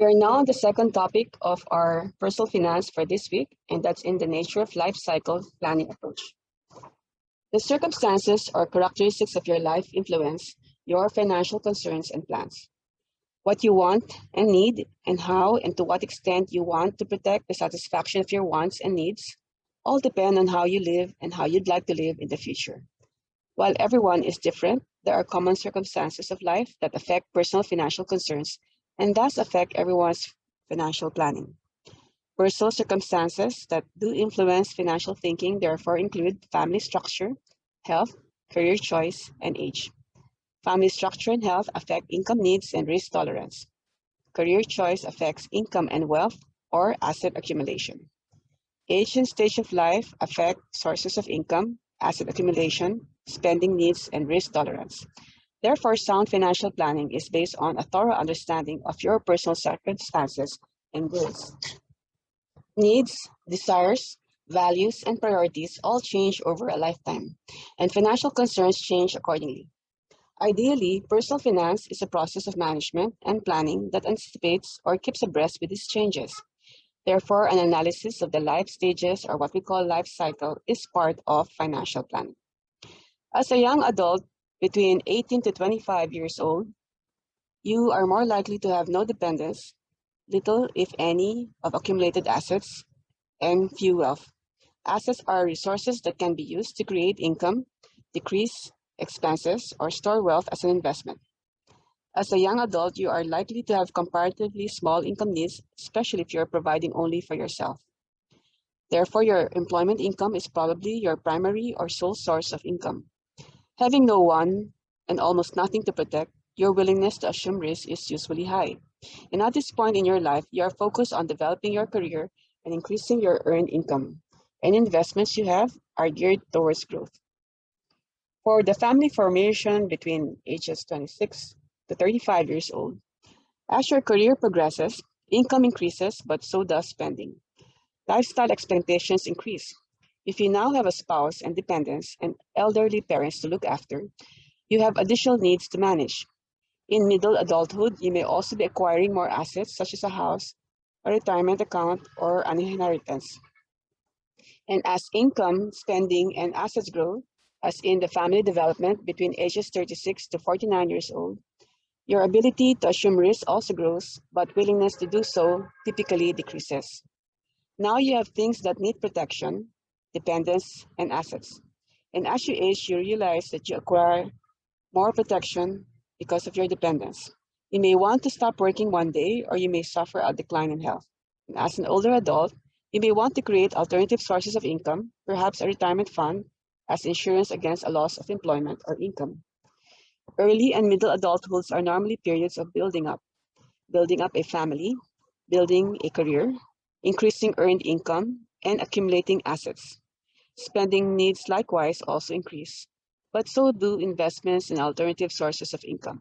We are now on the second topic of our personal finance for this week, and that's in the nature of life cycle planning approach. The circumstances or characteristics of your life influence your financial concerns and plans. What you want and need, and how and to what extent you want to protect the satisfaction of your wants and needs, all depend on how you live and how you'd like to live in the future. While everyone is different, there are common circumstances of life that affect personal financial concerns and thus affect everyone's financial planning. Personal circumstances that do influence financial thinking therefore include family structure, health, career choice, and age. Family structure and health affect income needs and risk tolerance. Career choice affects income and wealth or asset accumulation. Age and stage of life affect sources of income, asset accumulation, spending needs, and risk tolerance. Therefore, sound financial planning is based on a thorough understanding of your personal circumstances and goals. Needs, desires, values, and priorities all change over a lifetime, and financial concerns change accordingly. Ideally, personal finance is a process of management and planning that anticipates or keeps abreast with these changes. Therefore, an analysis of the life stages, or what we call life cycle, is part of financial planning. As a young adult between 18 to 25 years old, you are more likely to have no dependence, little, if any, of accumulated assets, and few wealth. Assets are resources that can be used to create income, decrease expenses, or store wealth as an investment. As a young adult, you are likely to have comparatively small income needs, especially if you're providing only for yourself. Therefore, your employment income is probably your primary or sole source of income. Having no one and almost nothing to protect, your willingness to assume risk is usually high. And at this point in your life, you are focused on developing your career and increasing your earned income. And investments you have are geared towards growth. For the family formation between ages 26 to 35 years old, as your career progresses, income increases, but so does spending. Lifestyle expectations increase. If you now have a spouse and dependents and elderly parents to look after, you have additional needs to manage. In middle adulthood, you may also be acquiring more assets such as a house, a retirement account, or an inheritance. And as income, spending, and assets grow, as in the family development between ages 36 to 49 years old, your ability to assume risk also grows, but willingness to do so typically decreases. Now you have things that need protection, dependence, and assets. And as you age, you realize that you acquire more protection because of your dependence. You may want to stop working one day, or you may suffer a decline in health. And as an older adult, you may want to create alternative sources of income, perhaps a retirement fund, as insurance against a loss of employment or income. Early and middle adulthoods are normally periods of building up a family, building a career, increasing earned income, and accumulating assets. Spending needs likewise also increase, but so do investments and alternative sources of income.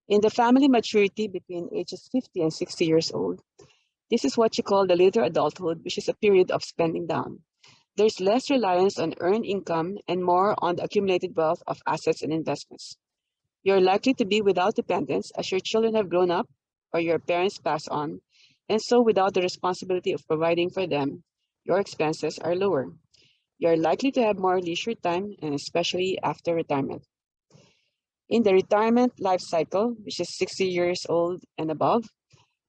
In the family maturity between ages 50 and 60 years old, this is what you call the later adulthood, which is a period of spending down. There's less reliance on earned income and more on the accumulated wealth of assets and investments. You're likely to be without dependence as your children have grown up or your parents pass on, and so without the responsibility of providing for them, your expenses are lower. You're likely to have more leisure time, and especially after retirement. In the retirement life cycle, which is 60 years old and above,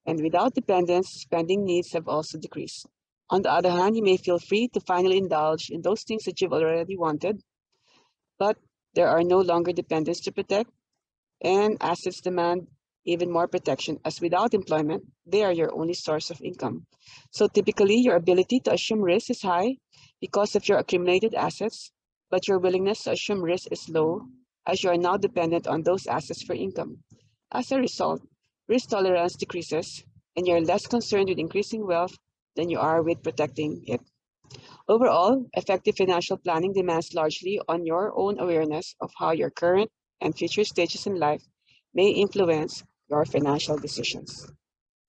and without dependence, spending needs have also decreased. On the other hand, you may feel free to finally indulge in those things that you've already wanted, but there are no longer dependents to protect, and assets demand even more protection, as without employment, they are your only source of income. So typically, your ability to assume risk is high because of your accumulated assets, but your willingness to assume risk is low as you are now dependent on those assets for income. As a result, risk tolerance decreases, and you're less concerned with increasing wealth than you are with protecting it. Overall, effective financial planning demands largely on your own awareness of how your current and future stages in life may influence your financial decisions.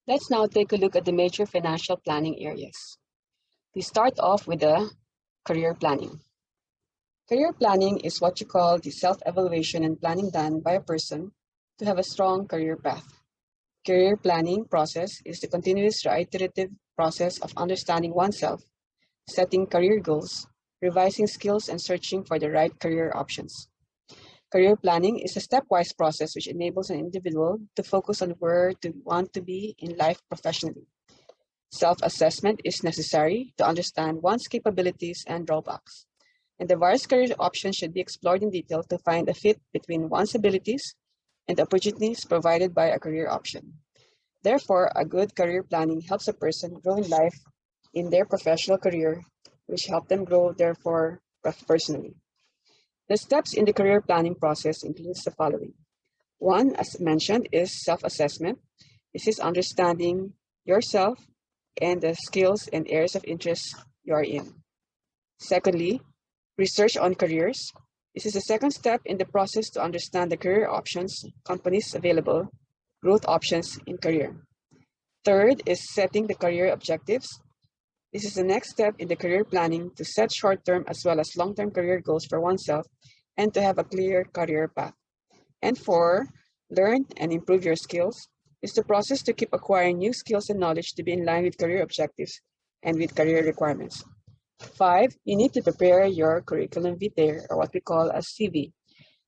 Let's now take a look at the major financial planning areas. We start off with the career planning. Career planning is what you call the self-evaluation and planning done by a person to have a strong career path. Career planning process is the continuous or iterative process of understanding oneself, setting career goals, revising skills, and searching for the right career options. Career planning is a stepwise process which enables an individual to focus on where to want to be in life professionally. Self-assessment is necessary to understand one's capabilities and drawbacks, and the various career options should be explored in detail to find a fit between one's abilities and the opportunities provided by a career option. Therefore, a good career planning helps a person grow in life in their professional career, which help them grow therefore personally. The steps in the career planning process includes the following. One, as mentioned, is self-assessment. This is understanding yourself and the skills and areas of interest you are in. Secondly, research on careers. This is the second step in the process to understand the career options, companies available, growth options in career. Third is setting the career objectives. This is the next step in the career planning to set short-term as well as long-term career goals for oneself and to have a clear career path. And four, learn and improve your skills. It's the process to keep acquiring new skills and knowledge to be in line with career objectives and with career requirements. Five, you need to prepare your curriculum vitae, or what we call a CV.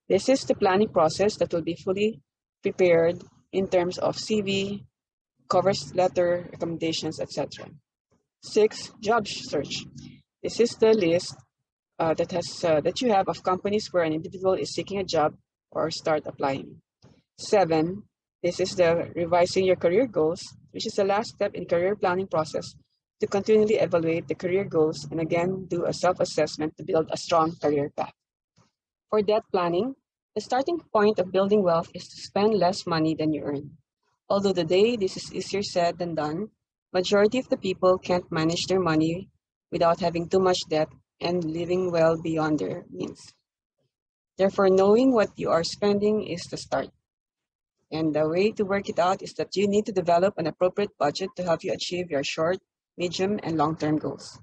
This is the planning process that will be fully prepared in terms of CV, cover letter, recommendations, etc. Six, job search. This is the list that you have of companies where an individual is seeking a job or start applying. Seven, this is the revising your career goals, which is the last step in career planning process to continually evaluate the career goals and again do a self-assessment to build a strong career path. For debt planning, the starting point of building wealth is to spend less money than you earn. Although today this is easier said than done, majority of the people can't manage their money without having too much debt and living well beyond their means. Therefore, knowing what you are spending is the start. And the way to work it out is that you need to develop an appropriate budget to help you achieve your short, medium, and long-term goals.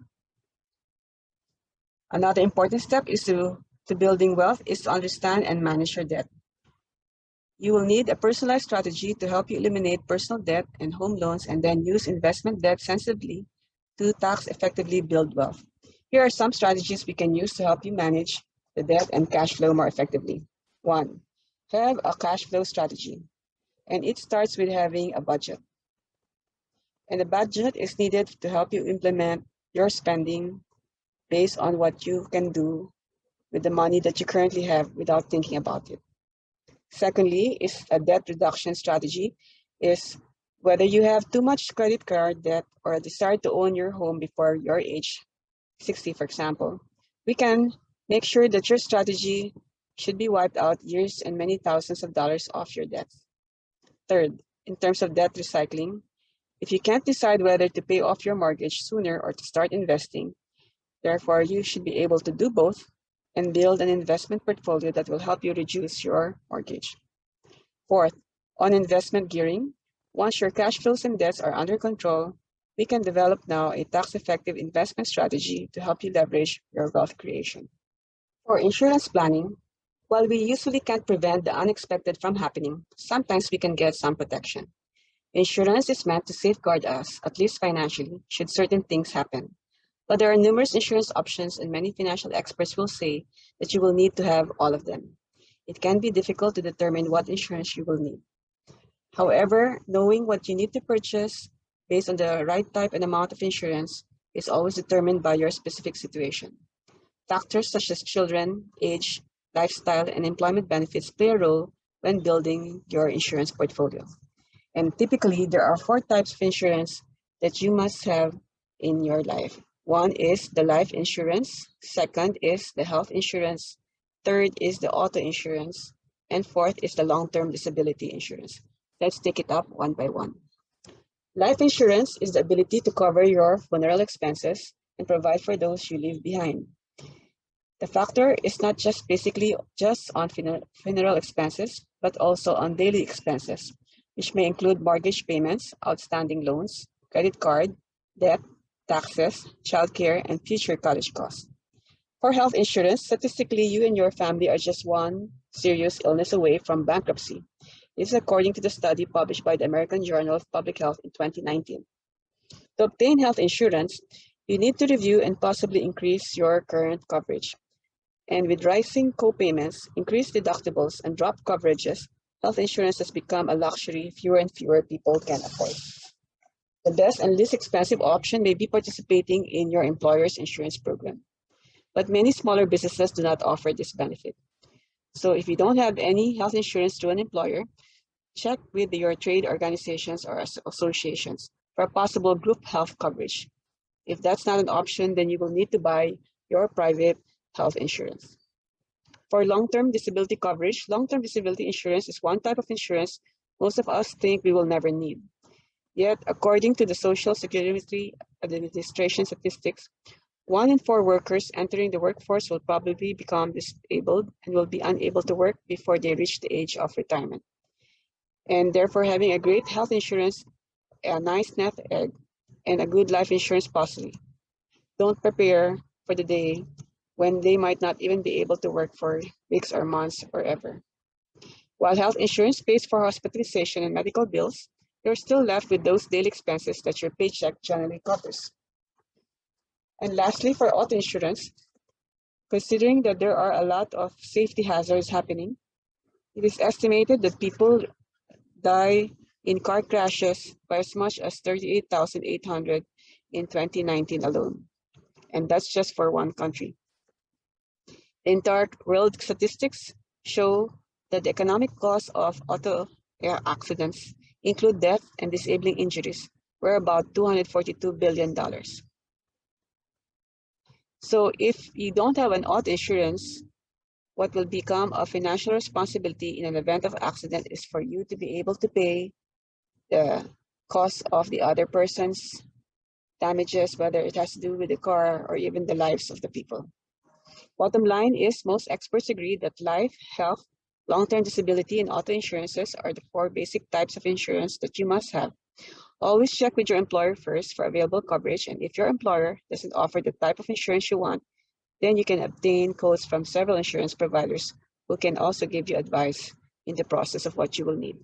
Another important step is to building wealth is to understand and manage your debt. You will need a personalized strategy to help you eliminate personal debt and home loans and then use investment debt sensibly to tax effectively build wealth. Here are some strategies we can use to help you manage the debt and cash flow more effectively. One, have a cash flow strategy. And it starts with having a budget. And a budget is needed to help you implement your spending based on what you can do with the money that you currently have without thinking about it. Secondly, is a debt reduction strategy is whether you have too much credit card debt or a desire to own your home before your age 60, for example. We can make sure that your strategy should be wiped out years and many thousands of dollars off your debts. Third, in terms of debt recycling, if you can't decide whether to pay off your mortgage sooner or to start investing, therefore you should be able to do both and build an investment portfolio that will help you reduce your mortgage. Fourth, on investment gearing, once your cash flows and debts are under control, we can develop now a tax-effective investment strategy to help you leverage your wealth creation. For insurance planning, while we usually can't prevent the unexpected from happening, sometimes we can get some protection. Insurance is meant to safeguard us, at least financially, should certain things happen. But there are numerous insurance options and many financial experts will say that you will need to have all of them. It can be difficult to determine what insurance you will need. However, knowing what you need to purchase based on the right type and amount of insurance is always determined by your specific situation. Factors such as children, age, lifestyle, and employment benefits play a role when building your insurance portfolio. And typically, there are four types of insurance that you must have in your life. One is the life insurance. Second is the health insurance. Third is the auto insurance. And fourth is the long-term disability insurance. Let's take it up one by one. Life insurance is the ability to cover your funeral expenses and provide for those you leave behind. The factor is not just basically just on funeral expenses, but also on daily expenses, which may include mortgage payments, outstanding loans, credit card, debt, taxes, childcare, and future college costs. For health insurance, statistically, you and your family are just one serious illness away from bankruptcy. This is according to the study published by the American Journal of Public Health in 2019. To obtain health insurance, you need to review and possibly increase your current coverage. And with rising co-payments, increased deductibles, and dropped coverages, health insurance has become a luxury fewer and fewer people can afford. The best and least expensive option may be participating in your employer's insurance program. But many smaller businesses do not offer this benefit. So if you don't have any health insurance through an employer, check with your trade organizations or associations for a possible group health coverage. If that's not an option, then you will need to buy your private health insurance. For long-term disability coverage, long-term disability insurance is one type of insurance most of us think we will never need. Yet, according to the Social Security Administration statistics, 1 in 4 workers entering the workforce will probably become disabled and will be unable to work before they reach the age of retirement. And therefore, having a great health insurance, a nice nest egg, and a good life insurance policy. Don't prepare for the day when they might not even be able to work for weeks or months or ever. While health insurance pays for hospitalization and medical bills, you're still left with those daily expenses that your paycheck generally covers. And lastly, for auto insurance, considering that there are a lot of safety hazards happening, it is estimated that people die in car crashes by as much as 38,800 in 2019 alone. And that's just for one country. The entire world statistics show that the economic cost of auto accidents include death and disabling injuries were about $242 billion. So if you don't have an auto insurance, what will become a financial responsibility in an event of accident is for you to be able to pay the cost of the other person's damages, whether it has to do with the car or even the lives of the people. Bottom line is most experts agree that life, health, long-term disability, and auto insurances are the 4 basic types of insurance that you must have. Always check with your employer first for available coverage, and if your employer doesn't offer the type of insurance you want, then you can obtain quotes from several insurance providers who can also give you advice in the process of what you will need.